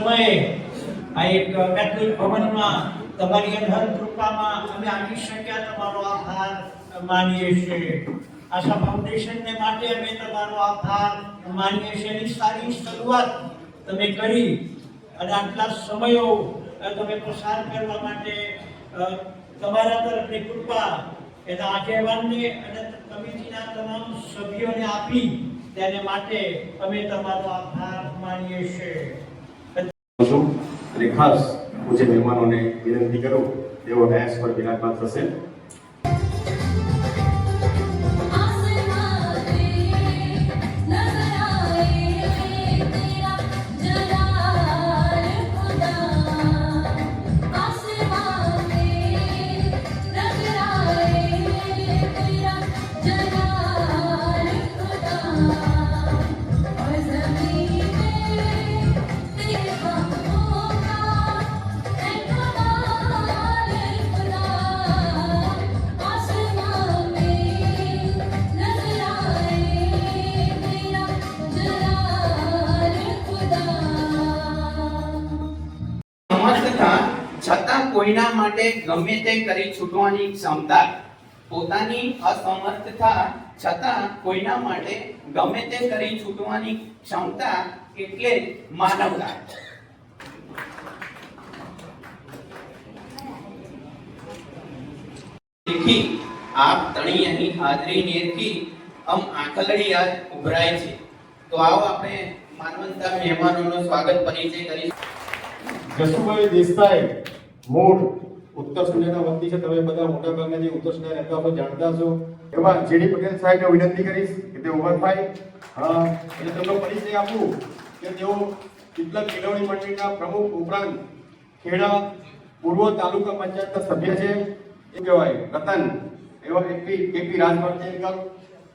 સમયે આ એક મેત્રી ભવનમાં તમારી અંધર કૃપામાં અમે આવી શક્યા, તમારો આભાર માનીએ છીએ। આશા ફાઉન્ડેશનને માટે અમે તમારો આભાર માનીએ છીએ। એની સારી શરૂઆત તમે કરી અને આટલા સમયો તમે પસાર કરવા માટે તમારા તરફની કૃપા એના આગેવાનને અને કમિટીના તમામ સભ્યોને આપી, તેને માટે અમે તમારો આભાર માનીએ છીએ। અને ખાસ પૂજ્ય મહેમાનોને વિનંતી કરું તેઓ ડાયસ પર વિરાજમાન થશે। છતાં કોઈના માટે ગમે તે કરી છૂટવાની ક્ષમતા, પોતાની અસમર્થતા છતાં કોઈના માટે ગમે તે કરી છૂટવાની ક્ષમતા એટલે માનવતા। તેથી આપ તણી અહીં હાજરી નેરથી આંખલડી યાદ ઉભરાય છે। તો આવો આપણે માનવંતા મહેમાનોનો સ્વાગત પરિચય કરીશું। જસુભાઈ દેસાઈ મૂળ ઉત્તર સુંદરના વતની છે। તમે બધા મોટા ભાગના જે ઉત્તર સુંદર રહેતા છો જાણતા છો। એવા જેડી પટેલ સાહેબને વિનંતી કરીશ કે તે ઉભા થાય અને તેમનો પરિચય આપું કે તેઓ કેટલાક કેળવણી મંડળીના પ્રમુખ ઉપરાંત ખેડા પૂર્વ તાલુકા પંચાયતના સભ્ય છે। એ કહેવાય રતન એવા કેપી રાજભર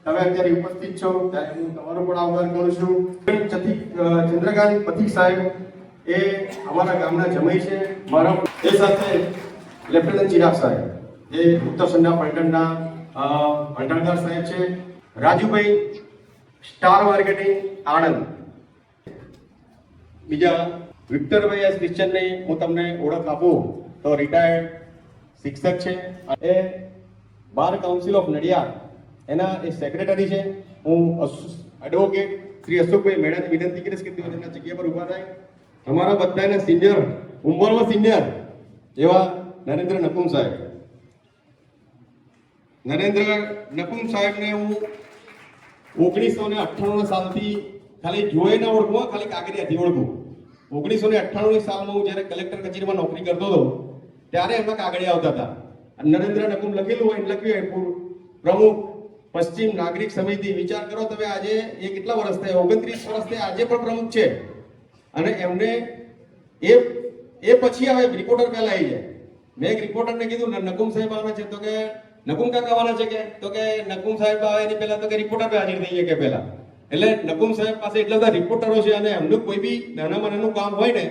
તમે અત્યારે ઉપસ્થિત છો ત્યારે હું તમારો પણ આભાર કરું છું। ચંદ્રકાંત પથિક સાહેબ એ અમારા ગામના જમાઈ છે મારા। એ સાથે લેફ્ટનન્ટ ચિરાગ સાહેબ એ ઉત્તર સંડા પલટણના ભંડારદાર સાહેબ છે। Rajubhai star marketing Anand. બીજા વિક્ટરભાઈ એસ ક્રિશ્ચનની હું તમને ઓળખ આપું તો રિટાયર્ડ શિક્ષક છે, એ બાર કાઉન્સિલ ઓફ નડિયાદ એના એ સેક્રેટરી છે। હું એડવોકેટ શ્રી અશોકભાઈ મેળાની વિનંતી કરીશ કે તેઓ તેમના જગ્યા પર ઉભા થાય। અમારા બધાના સિનિયર ઉંમરમાં સિનિયર એવા નરેન્દ્ર નકુમ સાહેબ। નરેન્દ્ર નકુમ સાહેબને હું 1998 સાલથી ખાલી જોઈ ન ઓળખું, ખાલી કાગળિયાથી ઓળખું। 1998 સાલમાં હું જ્યારે કલેક્ટર કચેરીમાં નોકરી કરતો હતો ત્યારે એમાં કાગળિયા આવતા હતા અને નરેન્દ્ર નકુમ લખેલું હોય લખ્યું હોય પ્રમુખ પશ્ચિમ નાગરિક સમિતિ। વિચાર કરો તમે, આજે એ કેટલા વર્ષ થયા, 29 વર્ષ થયા, આજે પણ પ્રમુખ છે। અને એમને એ પછી હવે રિપોર્ટર પહેલા આવી જાય। મેં એક રિપોર્ટરને કીધું નકુમ સાહેબ આવે છે, તો કે નકુમ કાકા આવવાના છે કે, તો કે નકુમ સાહેબ આવે એની પહેલા તો કે રિપોર્ટર પે હાજર થઈ જાય કે પહેલા। એટલે નકુમ સાહેબ પાસે એટલા બધા રિપોર્ટરો છે અને એમનું કોઈ બી નાનામાં નાનું કામ હોય ને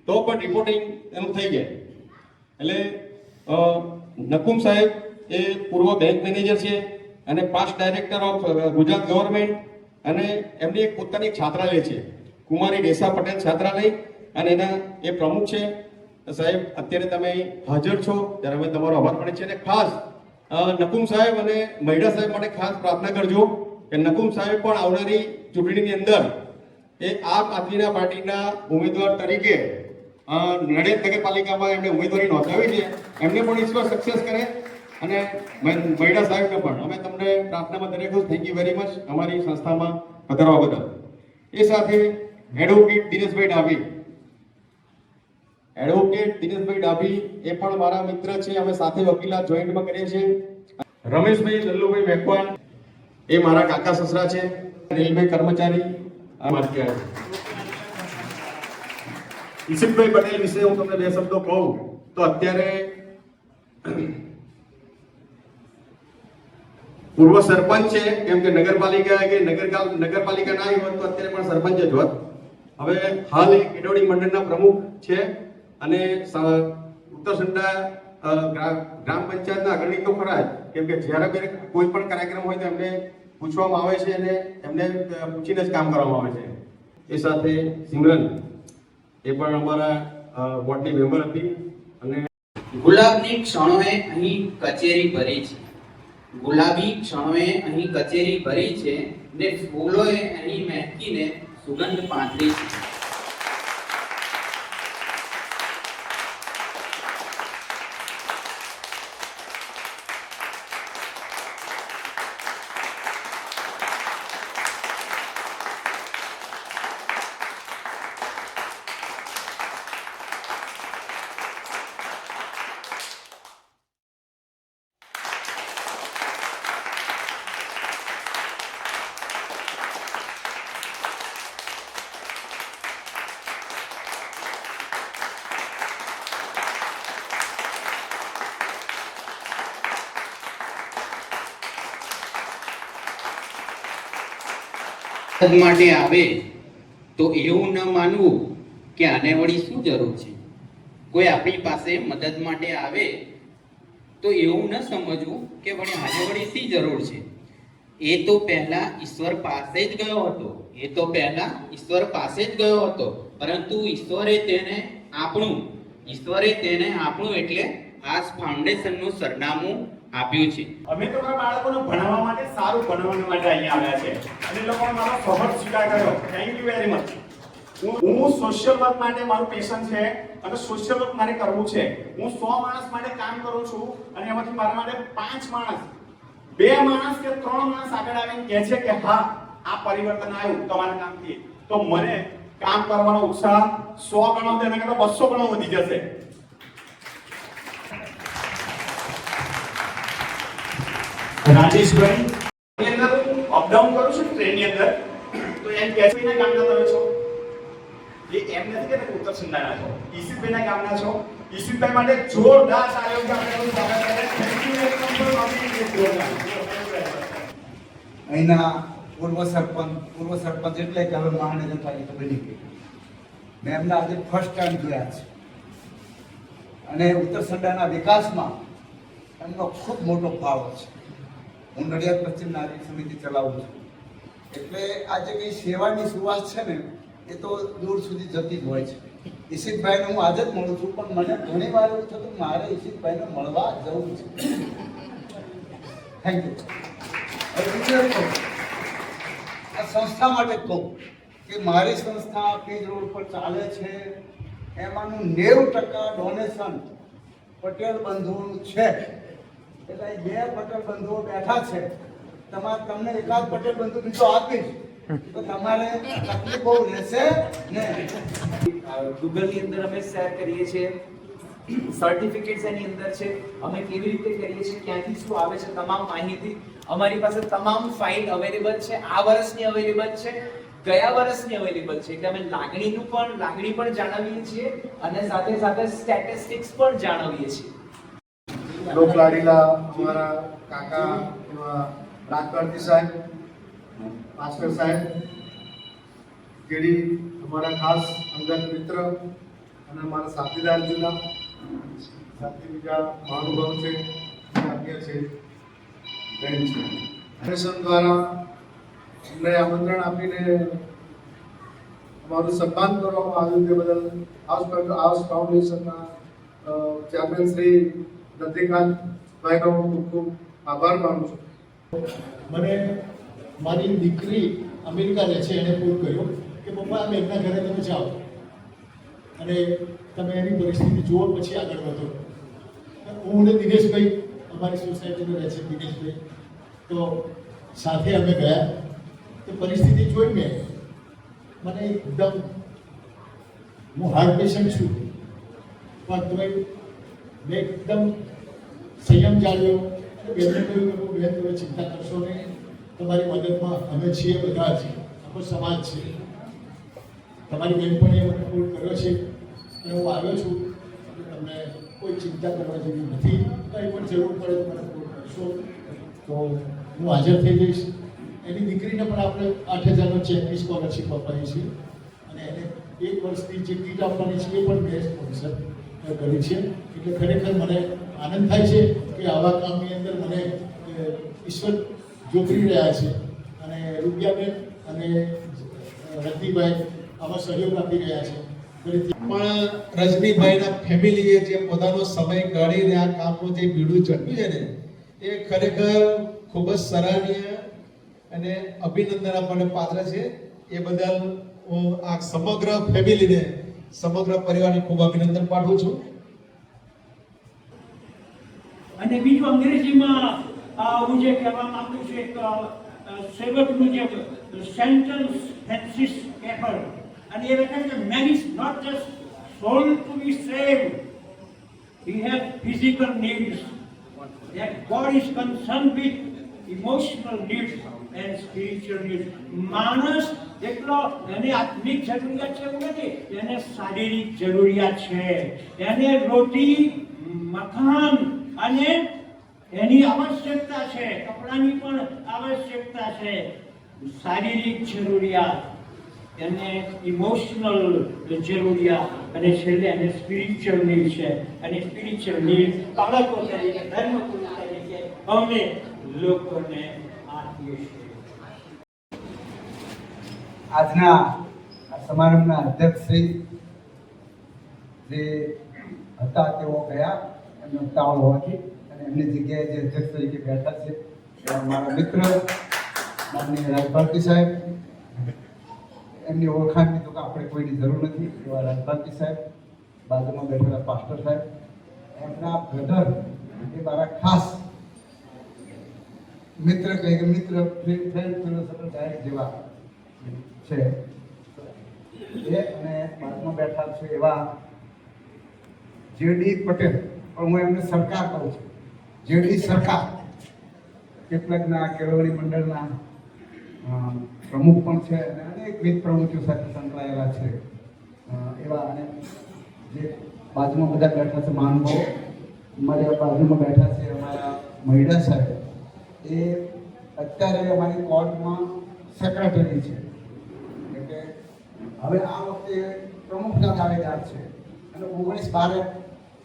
તો પણ રિપોર્ટિંગ એનું થઈ જાય। એટલે નકુમ સાહેબ એ પૂર્વ બેંક મેનેજર છે અને past director of Gujarat government, અને એમની એક પોતાની છાત્રાલય છે કુમારી ડેસા પટેલ છાત્રાલય, અને એના એ પ્રમુખ છે। સાહેબ અત્યારે તમે હાજર છો ત્યારે અમે તમારો આભાર માનીએ છીએ। અને ખાસ નકુમ સાહેબ અને મહિડા સાહેબ માટે ખાસ પ્રાર્થના કરજો કે નકુમ સાહેબ પણ આવનારી ચૂંટણીની અંદર એ આપ આદમીના પાર્ટીના ઉમેદવાર તરીકે નડિયાદ નગરપાલિકામાં એમને ઉમેદવારી નોંધાવી છે, એમને પણ ઈશ્વર સક્સેસ કરે અને મહિડા સાહેબને પણ અમે તમને પ્રાર્થનામાં દરેક થેન્ક યુ વેરી મચ અમારી સંસ્થામાં પધારવા બદલ। એ સાથે એડવોકેટ દિનેશભાઈ ડાભી, એડવોકેટ દિનેશભાઈ ડાભી એ પણ મારા મિત્ર છે, અમે સાથે વકીલાત જોઈન્ટમાં કરીએ છીએ। રમેશભાઈ લલ્લુભાઈ મેકવાન એ મારા કાકા સસરા છે, રેલવે કર્મચારી। ઈશિતભાઈ પટેલ વિશે હું તમને બે શબ્દો કહું તો અત્યારે પૂર્વ સરપંચ છે, કેમ કે નગરપાલિકા કે નગરપાલિકા ના આવી હોત તો અત્યારે પણ સરપંચ જ હોત। હવે હાલ એ કેળવણી મંડળના પ્રમુખ છે અને ઉત્તર સંડા ગ્રામ પંચાયતના અગ્રણી તો ખરા જ, કેમ કે જ્યારે કોઈ પણ કાર્યક્રમ હોય તો એમને પૂછવામાં આવે છે અને એમને પૂછીને જ કામ કરવામાં આવે છે। એ સાથે સિમરન એ પણ અમારા વોર્ડની મેમ્બર હતી. અને ગુલાબની ક્ષણોએ અહીં કચેરી ભરી છે. ગુલાબી ક્ષણોએ અહીં કચેરી ભરી છે ને ફૂલોએ અહીં મહેકીને સુગંધ પાથરી છે. મદદ માટે આવે તો એવું ન માનવું કે આને વળી શું જરૂર છે. કોઈ આપણી પાસે મદદ માટે આવે તો એવું ન સમજવું કે વળી આને વળી શી જરૂર છે. એ તો પહેલા ઈશ્વર પાસે જ ગયો હતો. પરંતુ ઈશ્વરે તેને આપણું એટલે આ ફાઉન્ડેશનનું સરનામું આપ્યું છે. અમે તો મારા બાળકોને ભણાવવા માટે સારું ભણાવવા માટે અહીંયા આવ્યા છે અને લોકોએ મારો સહજ સ્વીકાર કર્યો. Thank you very much. હું સોશિયલ વર્ક માટે મારું પેશન છે અને સોશિયલ વર્ક મારે કરવું છે. હું 100 માણસ માટે કામ કરું છું અને એમાંથી મારા માટે 5 માણસ 2 માણસ કે 3 માણસ આગળ આવીને કહે છે કે હા આ પરિવર્તન આવ્યું તમારા કામથી, તો મને કામ કરવાનો ઉત્સાહ 100 ગણો તેના કરતા 200 ગણો વધી જશે. રાજેશભાઈ ની અંદર હું અપડાઉન કરું છું ટ્રેનની અંદર, તો એમ કહે છે ના ગામના તમે છો, એ એમ નથી કે ઉત્તર સંધાના છો, ઈશિતભાઈના ગામના છો. ઈશિતભાઈ માટે જોરદાર તાળીઓથી આપણે સ્વાગત કરીએ. Thank you very much for coming to programme. અહીંના પૂર્વ સરપંચ એટલે કે હવે મહાનગરપાલિકા બની ગઈ. મેં એમને આજે ફર્સ્ટ ટાઈમ જોયા છે અને ઉત્તર સંડાના વિકાસમાં એમનો ખૂબ મોટો ફાળો છે. હું નડિયાદ પશ્ચિમ નાગરિક સમિતિ ચલાવું છું, એટલે આજે કંઈ સેવાની સુવાસ છે ને એ તો દૂર સુધી જતી જ હોય છે. ઈશિતભાઈને હું આજે જ મળું છું, પણ મને ઘણી વાર એવું થતું મારે ઈશિતભાઈને મળવા જવું છે. Thank you. આ સંસ્થા માટે કહું કે મારી સંસ્થા પેજ રોડ પર ચાલે છે, એમાંનું 90% ડોનેશન પટેલ બંધુઓનું છે. એટલે 2 પટેલ બંધુઓ બેઠા છે, તમને એકાદ પટેલ બંધુ બીજો આપીશ તો તમારે તકલીફ બહુ રહેશે ને. ગૂગલની અંદર અમે શેર કરીએ છીએ, સર્ટિફિકેટ્સ એની અંદર છે, અમે કેવી રીતે કરીએ છીએ, ક્યાંથી શું આવે છે, તમામ માહિતી અમારી પાસે તમામ ફાઇલ અવેલેબલ છે. આ વર્ષની અવેલેબલ છે, ગયા વર્ષની અવેલેબલ છે. એટલે અમે લાગણી પણ જાણવીએ છીએ અને સાથે સાથે સ્ટેટિસ્ટિક્સ પણ જાણવીએ છીએ. લોકલાડીલા અમારા કાકા એવા રાજકરજી સાહેબ, ભાસ્કર સાહેબ, જેડી અમારા ખાસ અંગત મિત્ર અને અમારા સાથીદાર જુના સાથે બીજા મહાનુભાવ છે, આપ્યા છે, બેન છે. ફાઉન્ડેશન દ્વારા અમને આમંત્રણ આપીને અમારું સન્માન કરવામાં આવ્યું તે બદલ હાઉસ ફાઉન્ડેશનના ચેરમેન શ્રી રજનીકાંતભાઈનો ખૂબ ખૂબ આભાર માનું છું. મને મારી દીકરી અમેરિકા રહે છે, એણે ફોન કર્યો કે પપ્પા અમે એમના ઘરે તમે જાઓ અને તમે એની પરિસ્થિતિ જુઓ પછી આગળ વધો. હું ને દિનેશભાઈ અમારી સોસાયટીમાં રહે છે દિનેશભાઈ, તો સાથે અમે ગયા. તો પરિસ્થિતિ જોઈ મેં મને એકદમ, હું હાર્ટ પેશન્ટ છું પણ તોય મેં એકદમ સંયમ જાળવ્યો. બેનને કહ્યું કે બેન તમે ચિંતા કરશો નહીં, તમારી મદદમાં અમે છીએ, બધા છીએ, આખો સમાજ છે. તમારી બેનપણીએ મને ફોન કર્યો છે અને હું આવ્યો છું, તમને કોઈ ચિંતા કરવા જેવી નથી, કંઈ પણ જરૂર પડે તો મને ફોન કરશો તો હું હાજર થઈ જઈશ. એની દીકરીને પણ આપણે 8,000નો ચેકની સ્કોલરશીપ અપાઈ છે અને એને 1 વર્ષની જે કીટ આપવાની છે એ પણ મેં સ્પોન્સર કરી છે. એટલે ખરેખર મને આનંદ થાય છે કે આવા કામની અંદર મને ઈશ્વર જોતરી રહ્યા છે અને રૂપિયાબેન અને રજનીભાઈ આમાં સહયોગ આપી રહ્યા છે. પણ રજનીભાઈના ફેમિલીએ જે પોતાનો સમય કાઢીને આ કામનું જે બીડું ઝડપ્યું છે ને એ ખરેખર ખૂબ જ સરાહનીય અને અભિનંદન આપણને પાત્ર છે. એ બદલ હું આ સમગ્ર ફેમિલીને, સમગ્ર પરિવારને ખૂબ અભિનંદન પાઠવું છું. અને બીજું અંગ્રેજીમાં હું જે કહેવા માંગુ છું, એક સેવકનું જે સેન્ટેન્સ ફ્રાન્સિસ કેફર, અને એ લખે છે, man is not just soul to be saved, he has physical needs, that God is concerned with emotional needs and spiritual needs. માણસ એટલો એને આત્મિક જરૂરિયાત છે એવું નથી, એને શારીરિક જરૂરિયાત છે, એને રોટી મકાન અને એની આવશ્યકતા છે, કપડાની પણ આવશ્યકતા છે, શારીરિક જરૂરિયાત, એને ઇમોશનલ જરૂરિયાત, અને છેલ્લે એને સ્પિરિચ્યુઅલ નીડ છે. અને સ્પિરિચ્યુઅલ નીડ બાળકો તરીકે, ધર્મગુરુ તરીકે અમે લોકોને આપીએ છીએ. આજના આ સમારંભના અધ્યક્ષ શ્રી જે હતા તેઓ ગયા, એમનો ઉતાવળ હોવાથી, અને એમની જગ્યાએ જે અધ્યક્ષ તરીકે બેઠા છે એ અમારા મિત્ર માનનીય રાજભારતી સાહેબ. એમની ઓળખાણની તો આપણે કોઈની જરૂર નથી, એવા રાજભારતી સાહેબ, બાજુમાં બેઠેલા પાસ્ટર સાહેબ, એમના બ્રધર એ મારા ખાસ મિત્ર, કહે કે મિત્ર, ફ્રેન્ડ ફિલોસોફર ડાયરેક્ટ જેવા છે એ, અને બાજુમાં બેઠા છે એવા જેડી પટેલ, પણ હું એમને સરકાર કહું છું, જેડી સરકાર, કેટલાકના કેળવણી મંડળના પ્રમુખ પણ છે અને અનેકવિધ પ્રવૃત્તિઓ સાથે સંકળાયેલા છે એવા. અને જે બાજુમાં બધા બેઠા છે મહાનુભાવો, અમારી બાજુમાં બેઠા છે અમારા મહિડા સાહેબ, એ અત્યારે અમારી કોર્ટમાં સેક્રેટરી છે, એટલે હવે આ વખતે પ્રમુખના દાવેદાર છે, અને 19/12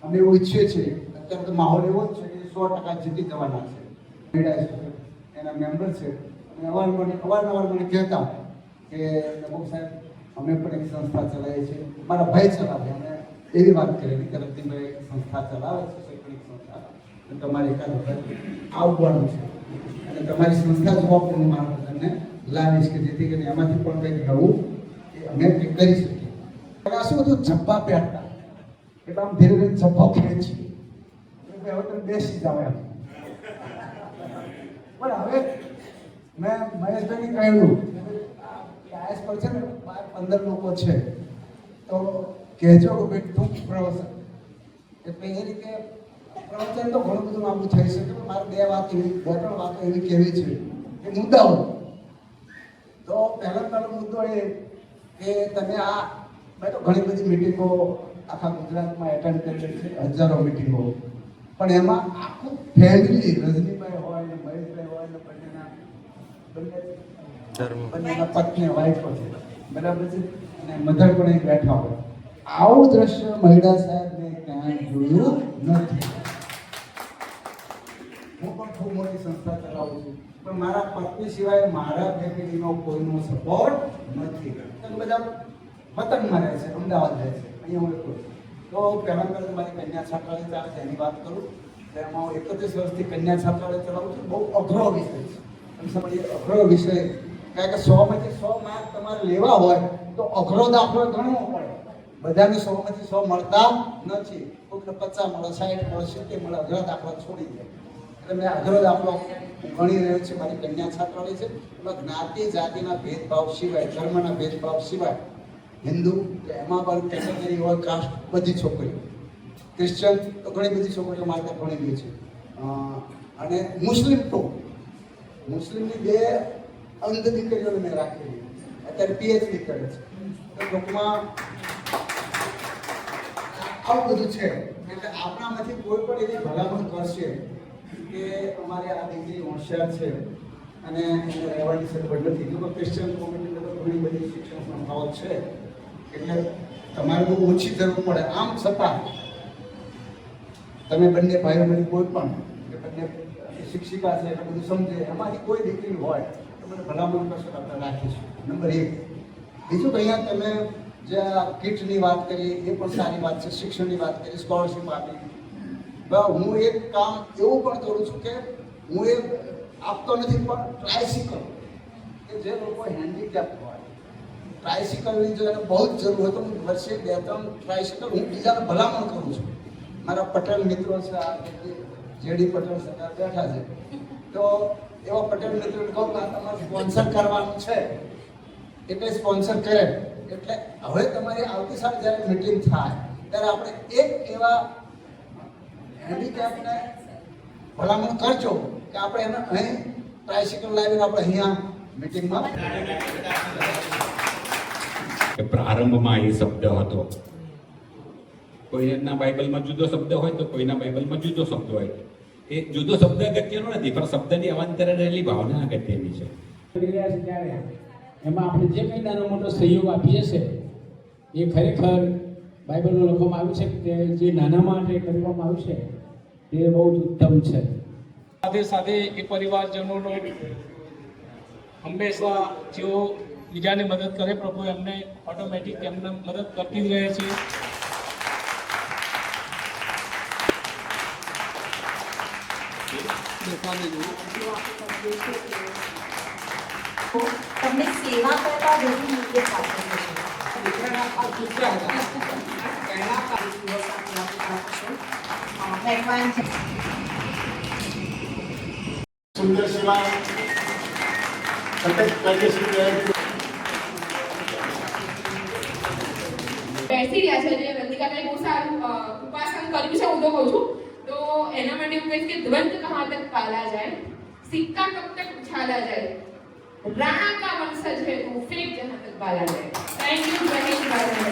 અમે એવું ઈચ્છીએ છીએ. અત્યારે તો માહોલ એવો જ છે કે 100% જીતી જવાના છે. મહિડા એના મેમ્બર છે, અને અવારનવાર મને કહેતા કે નમો સાહેબ, અમે પણ એક સંસ્થા ચલાવીએ છીએ, મારા ભાઈ ચલાવે, અમે એવી વાત કરેલી કે રતિનભાઈ સંસ્થા ચલાવે છે, શૈક્ષણિક સંસ્થા, અને તમારે એકાદ વખત આવવાનું છે, અને તમારી સંસ્થા જોવા પણ હું મારા બધાને લાવીશ, કે જેથી કરીને એમાંથી પણ કંઈક નવું એ અમે કંઈક કરી શકીએ. આ શું બધું જબ્બા પહેરતા, એટલે આમ ધીરે ધીરે જબ્બો ખેંચી, એટલે હવે તમે બેસી જાવ એમ. પણ હવે મેં મહેશભાઈને કહ્યું, ડાયસ પર છે ને 15 લોકો છે, તો કહેજો કે ભાઈ ટૂંક પ્રવચન, એટલે એ રીતે પ્રવચન તો ઘણું બધું લાંબુ થઈ શકે, પણ મારે 2 વાતો એવી કહેવી છે કે મુદ્દાઓ. તો પહેલો મુદ્દો એ કે તમે મેં તો ઘણી બધી મિટિંગો આખા ગુજરાતમાં એટેન્ડ કરેલી છે, હજારો મિટિંગો, પણ એમાં આખું ફેમિલી, રજનીભાઈ હોય ને મહેશભાઈ હોય ને બંનેના પત્ની વાઈફો છે, બરાબર છે, અને મધર પણ અહીં બેઠા હોય. આવું દ્રશ્ય મહિડા સાહેબ મેં ક્યાંય જોયું નથી. હું પણ ખૂબ મોટી સંસ્થા ચલાવું છું, પણ મારા પત્ની સિવાય મારા ફેમિલીનો કોઈનો સપોર્ટ નથી. બધા વતનમાં રહે છે, અમદાવાદ રહે છે, અહીંયા હું એકલો છું. તો પહેલાં મારી કન્યા છાત્રાલય ચાલે છે, એની વાત કરું તો એમાં હું 31 વર્ષથી કન્યા છાત્રાલય ચલાવું છું. બહુ અઘરો વિષય છે, અઘરો વિષય, કારણ કે 100માંથી 100 માર્ક તમારે લેવા હોય તો અઘરો દાખલો ગણવો પડે. બધાને 100માંથી 100 મળતા નથી, કોઈને 50 મળે, 60 મળે, 70 મળે, અઘરા દાખલા છોડી દે. એટલે મેં અઘરો દાખલો ગણી રહ્યો છે. મારી કન્યા છાત્રાલય છે, એમાં જ્ઞાતિ જાતિના ભેદભાવ સિવાય, ધર્મના ભેદભાવ સિવાય, હિન્દુ તો એમાં પણ કેટેગરી હોય, કાસ્ટ, બધી છોકરીઓ, ક્રિશ્ચન તો ઘણી બધી છોકરીઓ મારે ત્યાં ભણી ગઈ છે, અને મુસ્લિમ તો મુસ્લિમની 2 અંધ દીકરીઓને મેં રાખેલી, અત્યારે PhD કરે છે. તો ટૂંકમાં આવું બધું છે. એટલે આપણામાંથી કોઈ પણ એવી ભલામણ કરશે કે અમારે આ દીકરી હોશિયાર છે અને એને રહેવાની સગવડ નથી, જો ક્રિશ્ચન કોમ્યુનિટીમાં તો ઘણી બધી શિક્ષણ સંસ્થાઓ છે, એટલે તમારે બહુ ઓછી જરૂર પડે. આમ છતાં તમે બંને ભાઈઓ બધી કોઈ પણ કે બંને શિક્ષિકા છે એટલે બધું સમજે, એમાંથી કોઈ દીકરી હોય તો મને ભલામણ કરશો તો આપણે રાખીશું. નંબર 1. બીજું કે અહીંયા તમે જે આ કીટની વાત કરી એ પણ સારી વાત છે, શિક્ષણની વાત કરી, સ્કોલરશિપ આપી. હું એક કામ એવું પણ કરું છું કે હું એ આપતો નથી, પણ ટ્રાયસિકલ કે જે લોકો હેન્ડીકેપ હોય, ટ્રાયસિકલની જો એને બહુ જ જરૂર હોય તો હું વર્ષે 2-3 ટ્રાયસિકલ હું બીજાને ભલામણ કરું છું. મારા પટેલ મિત્રો છે, આ જેડી પટેલ સરકાર બેઠા છે, તો એવા પટેલ મિત્રોને કહું કે તમારે સ્પોન્સર કરવાનું છે એટલે સ્પોન્સર કરે. એટલે હવે તમારી આવતી સાલ જ્યારે મિટિંગ થાય ત્યારે આપણે એક એવા હેન્ડીકેપને ભલામણ કરજો કે આપણે એને અહીં ટ્રાયસિકલ લાવીને આપણે અહીંયા મિટિંગમાં. પ્રારંભમાં એ શબ્દ હતો, કોઈના બાઇબલમાં જુદો શબ્દ હોય તો કોઈના બાઇબલમાં જુદો શબ્દ હોય. એ જુદો શબ્દ અગત્યનો નથી, પણ શબ્દની અવાંતરે રહેલી ભાવના અગત્યની છે. ત્યારે એમાં આપણે જે કંઈ નાનો મોટો સહયોગ આપીએ છીએ એ ખરેખર બાઇબલમાં લખવામાં આવ્યું છે કે જે નાના માટે કરવામાં આવ્યું છે તે બહુ જ ઉત્તમ છે. સાથે સાથે એ પરિવારજનોનો હંમેશા જેઓ બીજાને મદદ કરે પ્રભુ એમને ઓટોમેટિક એમને મદદ કરતી જ રહે છે. તમને સેવા કરતા વધુ મૂલ્ય પ્રાપ્ત થશે. મહેરબાન છે. સુંદર સેવા સતત કાર્યશીલ રહે. બેસી રહ્યા છે જે રંતિકાભાઈ બહુ સારું ઉપાસન કર્યું છે, હું તો કહું છું. તો એના માટે હું કહીશ કે ધ્વંત કહાં તક પાલા જાય, સિક્કા કબ તક ઉછાલા જાય, राणा का वंशज है तू फेंक जहां तक बाला जाए. Thank you.